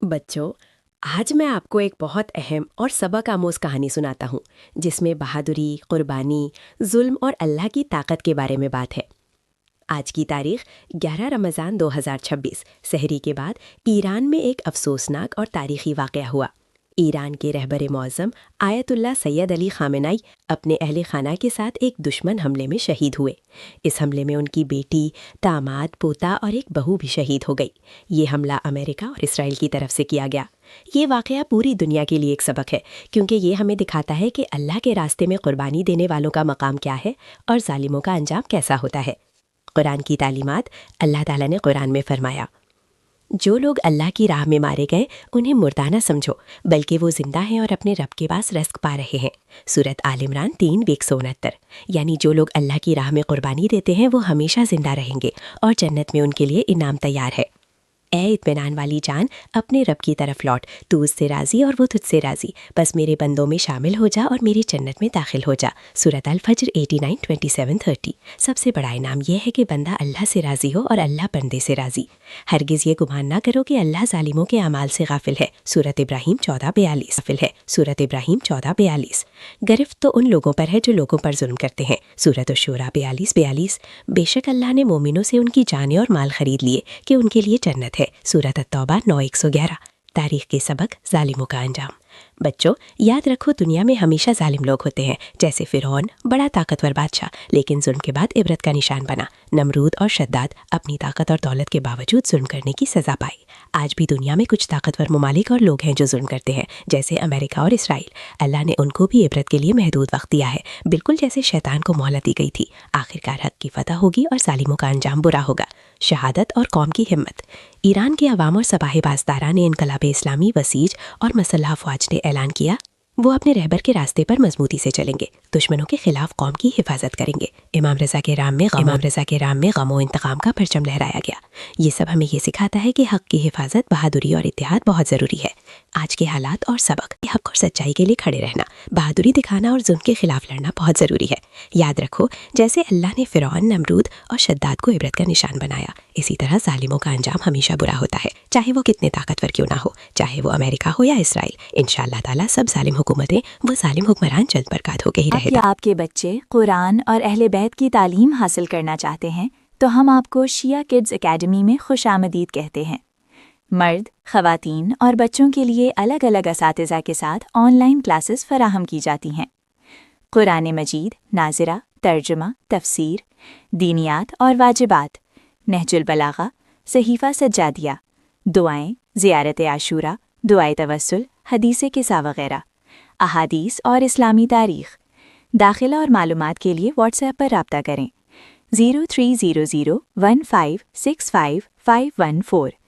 بچوں، آج میں آپ کو ایک بہت اہم اور سبق آموز کہانی سناتا ہوں جس میں بہادری، قربانی، ظلم اور اللہ کی طاقت کے بارے میں بات ہے۔ آج کی تاریخ 11 رمضان 2026 سحری کے بعد ایران میں ایک افسوسناک اور تاریخی واقعہ ہوا۔ ایران کے رہبر معظم آیت اللہ سید علی خامنائی اپنے اہل خانہ کے ساتھ ایک دشمن حملے میں شہید ہوئے۔ اس حملے میں ان کی بیٹی، داماد، پوتا اور ایک بہو بھی شہید ہو گئی۔ یہ حملہ امریکہ اور اسرائیل کی طرف سے کیا گیا۔ یہ واقعہ پوری دنیا کے لیے ایک سبق ہے، کیونکہ یہ ہمیں دکھاتا ہے کہ اللہ کے راستے میں قربانی دینے والوں کا مقام کیا ہے اور ظالموں کا انجام کیسا ہوتا ہے۔ قرآن کی تعلیمات۔ اللہ تعالیٰ نے قرآن میں فرمایا، جو لوگ اللہ کی راہ میں مارے گئے انہیں مردہ نہ سمجھو، بلکہ وہ زندہ ہیں اور اپنے رب کے پاس رزق پا رہے ہیں۔ سورۃ آل عمران 3:169۔ یعنی جو لوگ اللہ کی راہ میں قربانی دیتے ہیں وہ ہمیشہ زندہ رہیں گے اور جنت میں ان کے لیے انعام تیار ہے۔ اے اطمینان والی جان، اپنے رب کی طرف لوٹ، تو اس سے راضی اور وہ تجھ سے راضی، بس میرے بندوں میں شامل ہو جا اور میری جنت میں داخل ہو جا۔ سورۃ الفجر 89:27-30۔ سب سے بڑا انعام یہ ہے کہ بندہ اللہ سے راضی ہو اور اللہ بندے سے راضی۔ ہرگز یہ گمان نہ کرو کہ اللہ ظالموں کے اعمال سے غافل ہے۔ سورۃ ابراہیم 14:42۔ گرفت تو ان لوگوں پر ہے جو لوگوں پر ظلم کرتے ہیں۔ سورۃ الشورى 42:42۔ بے شک اللہ نے مومنوں سے ان کی جانیں اور مال خرید لیے کہ ان کے لیے جنت ہے۔ سورۃ التوبہ 9:111۔ تاریخ کے سبق، ظالموں کا انجام۔ بچوں، یاد رکھو دنیا میں ہمیشہ ظالم لوگ ہوتے ہیں، جیسے فرعون، بڑا طاقتور بادشاہ لیکن ظلم کے بعد عبرت کا نشان بنا۔ نمرود اور شداد اپنی طاقت اور دولت کے باوجود ظلم کرنے کی سزا پائی۔ آج بھی دنیا میں کچھ طاقتور ممالک اور لوگ ہیں جو ظلم کرتے ہیں، جیسے امریکہ اور اسرائیل۔ اللہ نے ان کو بھی عبرت کے لیے محدود وقت دیا ہے، بالکل جیسے شیطان کو مہلت دی گئی تھی۔ آخرکار حق کی فتح ہوگی اور ظالموں کا انجام برا ہوگا۔ شہادت اور قوم کی ہمت۔ ایران کے عوام اور سپاہ پاسداران انقلاب اسلامی بسیج اور مسلح افواج نے اعلان کیا وہ اپنے رہبر کے راستے پر مضبوطی سے چلیں گے، دشمنوں کے خلاف قوم کی حفاظت کریں گے۔ امام رضا کے رام میں غم و انتقام کا پرچم لہرایا گیا۔ یہ سب ہمیں یہ سکھاتا ہے کہ حق کی حفاظت، بہادری اور اتحاد بہت ضروری ہے۔ آج کے حالات اور سبق، حق اور سچائی کے لیے کھڑے رہنا، بہادری دکھانا اور ظلم کے خلاف لڑنا بہت ضروری ہے۔ یاد رکھو، جیسے اللہ نے فرعون، نمرود اور شداد کو عبرت کا نشان بنایا، اسی طرح ظالموں کا انجام ہمیشہ برا ہوتا ہے، چاہے وہ کتنے طاقتور کیوں نہ ہو، چاہے وہ امریکہ ہو یا اسرائیل۔ انشاءاللہ تعالیٰ سب ظالم حکومتیں، وہ ظالم حکمران جلد برباد ہو کے ہی رہے گا۔ آپ کے بچے قرآن اور اہل بیت کی تعلیم حاصل کرنا چاہتے ہیں تو ہم آپ کو شیعہ کڈز اکیڈمی میں خوش آمدید کہتے ہیں۔ مرد، خواتین اور بچوں کے لیے الگ الگ اساتذہ کے ساتھ آن لائن کلاسز فراہم کی جاتی ہیں۔ قرآن مجید، ناظرہ، ترجمہ، تفسیر، دینیات اور واجبات، نہج البلاغہ، صحیفہ سجادیہ، دعائیں، زیارت عاشورہ، دعائے توسل، حدیث قصہ وغیرہ، احادیث اور اسلامی تاریخ۔ داخلہ اور معلومات کے لیے واٹس ایپ پر رابطہ کریں 0300 1565 514۔